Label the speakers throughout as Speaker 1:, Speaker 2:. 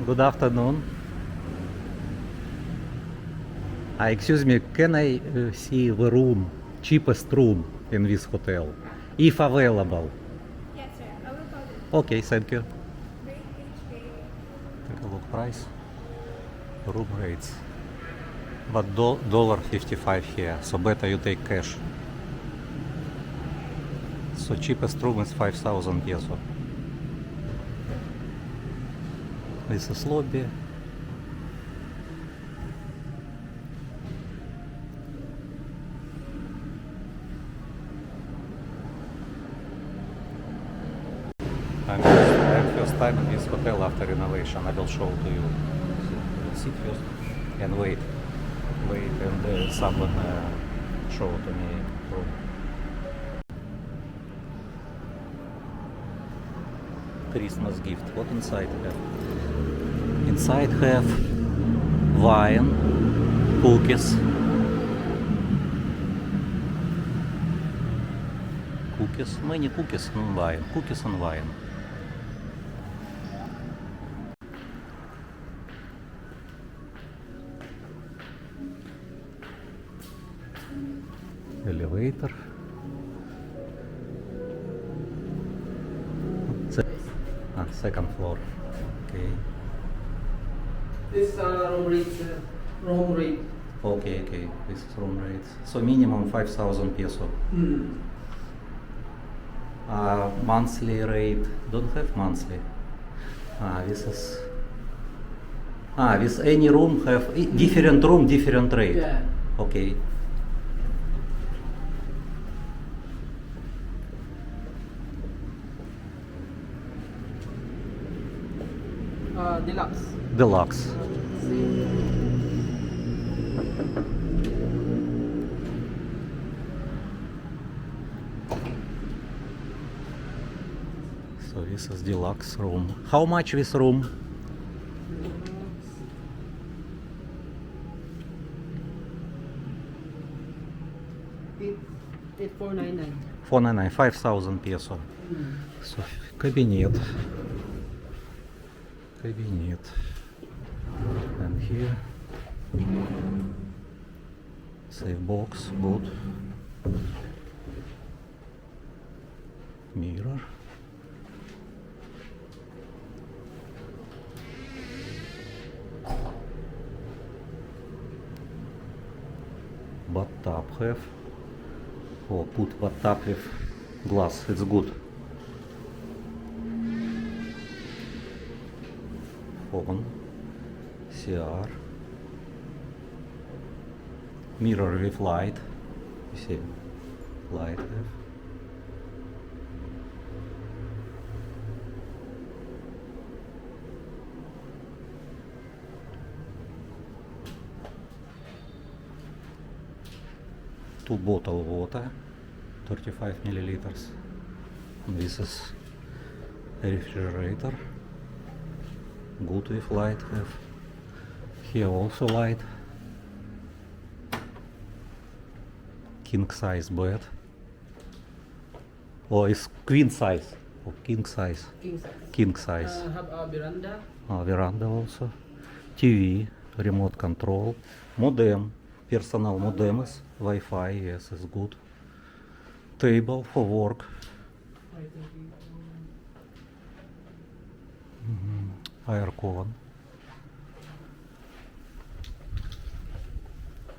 Speaker 1: Good afternoon. Excuse me, can I see the room, cheapest room in this hotel, if available?
Speaker 2: Yes, sir. I will call it.
Speaker 1: Okay, thank you.
Speaker 2: Rate HK.
Speaker 1: Take a look, price, room rates. But $1.55 here, so better you take cash. So cheapest room is 5,000 peso. This is lobby. I'm first time in this hotel after renovation. I will show to you. Sit first and wait. Wait and someone show to me room. Christmas gift. What inside have? Inside have wine, cookies. Cookies, many cookies and wine. Cookies and wine. Elevator. Second floor. Okay.
Speaker 3: This room rate, room rate.
Speaker 1: Okay, okay. This is room rate. So minimum 5,000 peso. Monthly rate. Don't have monthly. This is. With any room have different room, different rate.
Speaker 3: Yeah.
Speaker 1: Okay.
Speaker 3: Deluxe.
Speaker 1: Deluxe. So this is deluxe room. How much this room?
Speaker 3: Eight 499.
Speaker 1: 499, 5,000 peso. So кабинет. Кабинет. And here safe box, good. Mirror. Bathtub have. Oh, put bathtub with glass, it's good. Phone, CR, mirror with light. You see, light have. Two bottle water, 35 milliliters. This is refrigerator. Good with light have. Here also light. King size bed. Oh, it's queen size. Oh, king size.
Speaker 3: King size.
Speaker 1: King size.
Speaker 3: Have a veranda.
Speaker 1: Veranda also. TV, remote control, modem, personal modems, Wi-Fi, yes, is good. Table for work. Air con.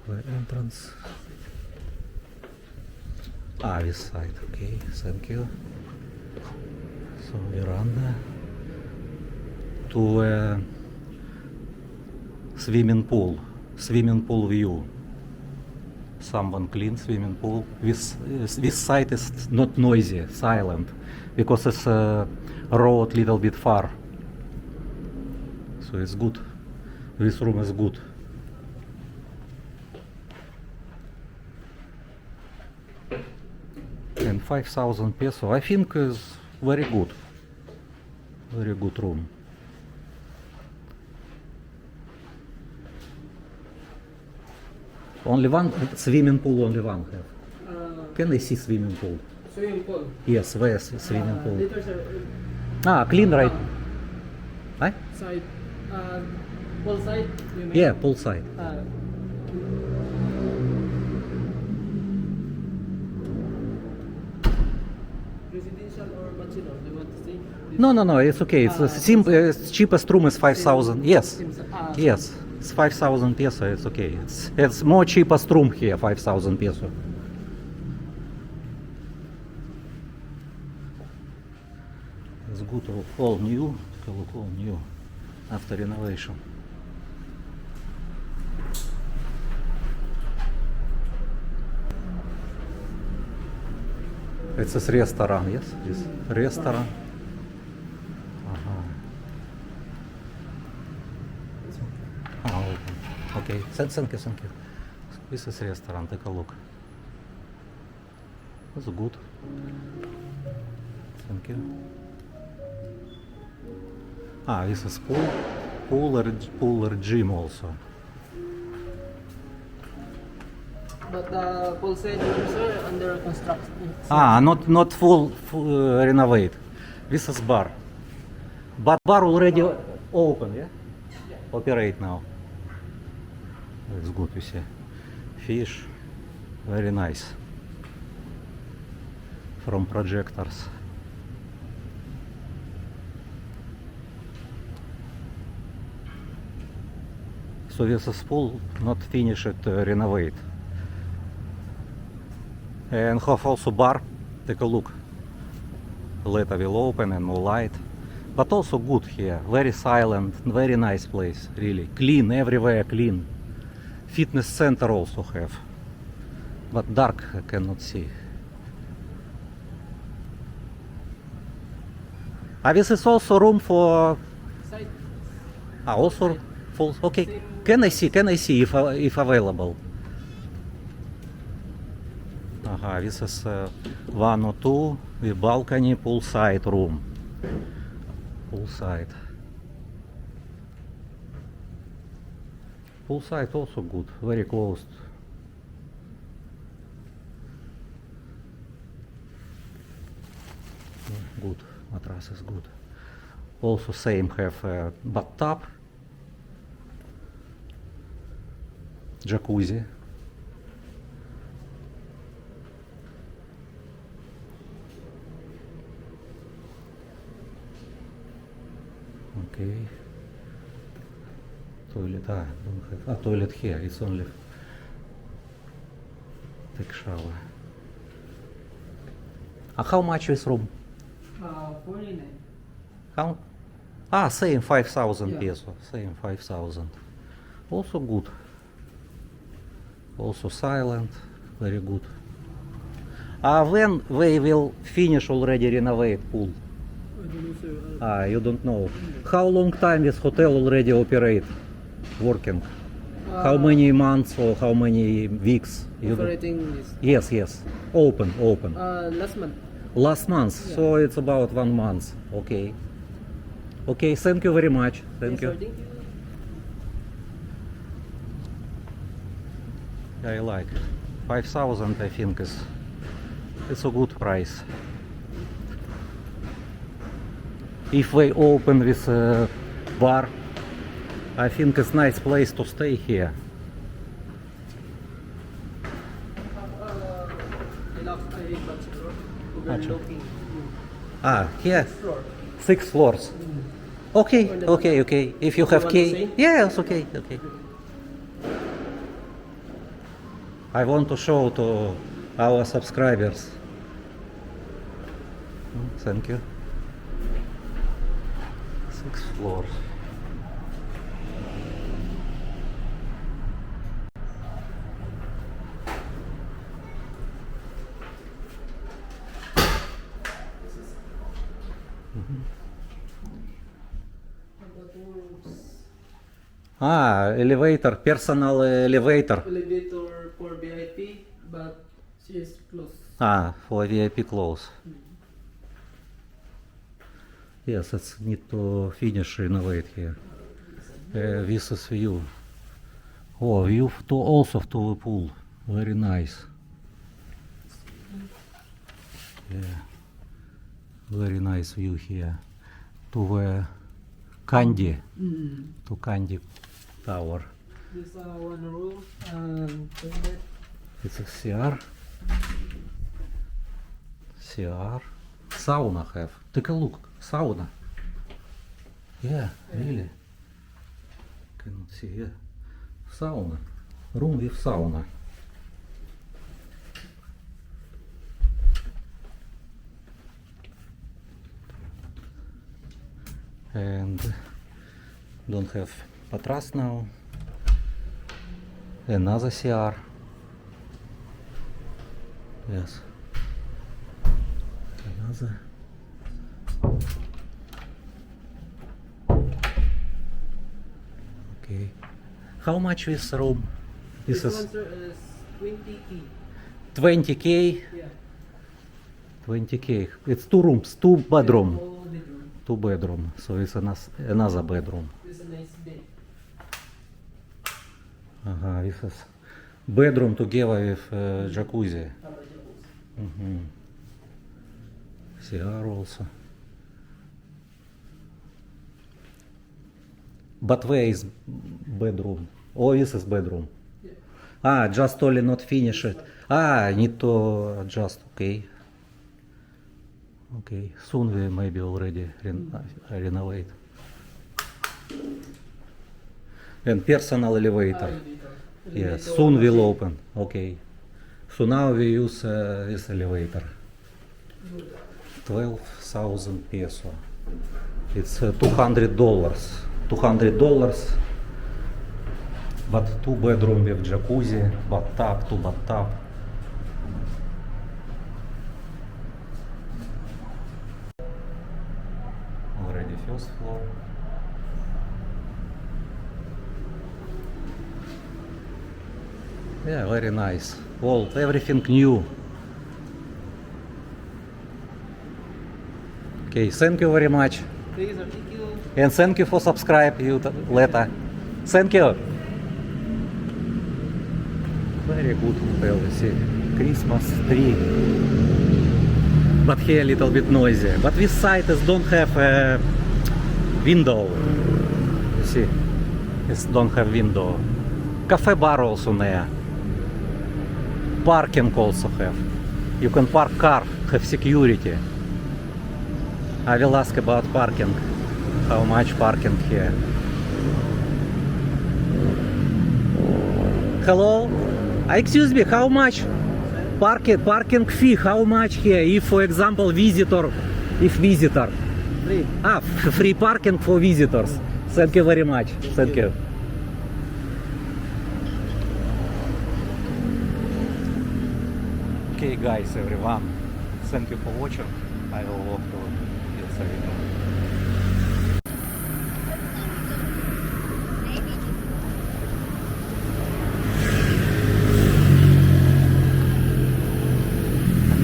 Speaker 1: The entrance. This side, okay, thank you. So veranda to a swimming pool view. Someone clean swimming pool. This side is not noisy, silent, because it's a road little bit far. So it's good. This room is good. And 5,000 peso, I think, is very good. Very good room. Only one swimming pool, only one have. Can I see swimming pool?
Speaker 3: Swimming pool.
Speaker 1: Yes, where's swimming pool?
Speaker 3: Later, sir.
Speaker 1: Clean right. Huh?
Speaker 3: Side. Full side. You mean?
Speaker 1: Yeah, poolside.
Speaker 3: Residential or bachelor? Do you want to see?
Speaker 1: No, it's okay. It's cheapest room is 5,000. Yes, yes, it's 5,000 peso. It's okay. It's more cheapest room here, 5,000 peso. It's good, all new. Look, all new after renovation. It's a restaurant, yes? Yes. Restaurant. Ага. Okay. Thank you. This is restaurant, take a look. It's good. Thank you. This is pool or gym also.
Speaker 3: But the full side rooms are under construction.
Speaker 1: Not full renovate. This is bar. But bar already open, yeah? Operate now. It's good, you see. Fish, very nice. From projectors. So this is full, not finished renovate. And have also bar. Take a look. Later will open and more light. But also good here. Very silent, very nice place. Really clean, everywhere clean. Fitness center also have. But dark I cannot see. This is also room for.
Speaker 3: Side.
Speaker 1: Also full. Okay. Can I see if available? This is 102 with balcony, poolside room. Poolside. Poolside also good, very closed. Good, mattress is good. Also same have bathtub, jacuzzi. Okay. Toilet, don't have. Toilet here, it's only take shower. How much is room?
Speaker 3: 49.
Speaker 1: How? Same 5,000
Speaker 3: Yeah.
Speaker 1: peso. Same 5,000. Also good. Also silent, very good. When they will finish already renovate pool?
Speaker 3: I don't know, sir.
Speaker 1: You don't know. How long time this hotel already operate, working? How many months or how many weeks? You don't-
Speaker 3: Operating is
Speaker 1: Yes. Open.
Speaker 3: last month.
Speaker 1: Last month,
Speaker 3: Yeah.
Speaker 1: so it's about 1 month. Okay. Okay, thank you very much. Thank
Speaker 3: Yes,
Speaker 1: you.
Speaker 3: sir, thank you.
Speaker 1: I like 5,000. I think it's a good price. If we open this bar, I think it's nice place to stay here.
Speaker 3: Deluxe bachelor.
Speaker 1: Bachelor.
Speaker 3: Overlooking.
Speaker 1: Here,
Speaker 3: Floor.
Speaker 1: 6 floors. Okay. If you have
Speaker 3: want to
Speaker 1: key,
Speaker 3: see?
Speaker 1: yes, okay. I want to show to our subscribers. Thank you. 6 floors. Elevator, personal elevator.
Speaker 3: Elevator for VIP, but she is closed.
Speaker 1: For VIP close. Yes, it's need to finish renovate here. This is view. View to also to the pool. Very nice. Yeah. Very nice view here. To the Kandy,
Speaker 3: Mm.
Speaker 1: to Kandy Tower.
Speaker 3: This one room and toilet.
Speaker 1: It's a CR. CR. Sauna have. Take a look. Sauna. Yeah, really. Cannot see. Yeah. Sauna. Room with sauna. And don't have mattress now. Another CR. Yes. Another. Okay. How much this room? This
Speaker 3: This
Speaker 1: is
Speaker 3: one, sir, is 20k.
Speaker 1: 20k.
Speaker 3: Yeah.
Speaker 1: 20k. It's two rooms, two bedroom.
Speaker 3: All bedroom.
Speaker 1: Two bedroom. So it's another bedroom.
Speaker 3: This is a nice bed.
Speaker 1: This is bedroom together with jacuzzi.
Speaker 3: Covered jacuzzi.
Speaker 1: Mm-hmm. CR also. But where is bedroom? Oh, this is bedroom.
Speaker 3: Yeah.
Speaker 1: Just only not finished. Need to adjust. Okay. Okay. Soon we maybe already renovate. And personal elevator. Yes, soon will open. Okay. So now we use this elevator. 12,000 peso. It's $200. $200. But two bedroom with jacuzzi, bathtub, two bathtub. Already first floor. Yeah, very nice. All everything new. Okay, thank you very much.
Speaker 3: Please, sir, thank you.
Speaker 1: And thank you for subscribe you later. Thank you. Very good hotel. You see, Christmas tree. But here a little bit noisy. But this side is don't have a window. You see, it don't have window. Cafe bar also there. Parking also have. You can park car, have security. I will ask about parking. How much parking here? Hello? Excuse me, how much parking fee? How much here? If, for example, visitor.
Speaker 3: Free.
Speaker 1: Free parking for visitors. Thank you very much. Thank you. Okay, guys, everyone. Thank you for watching. I will walk to this area.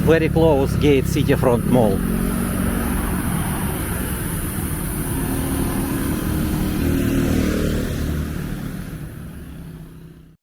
Speaker 1: Very close gate, Cityfront Mall.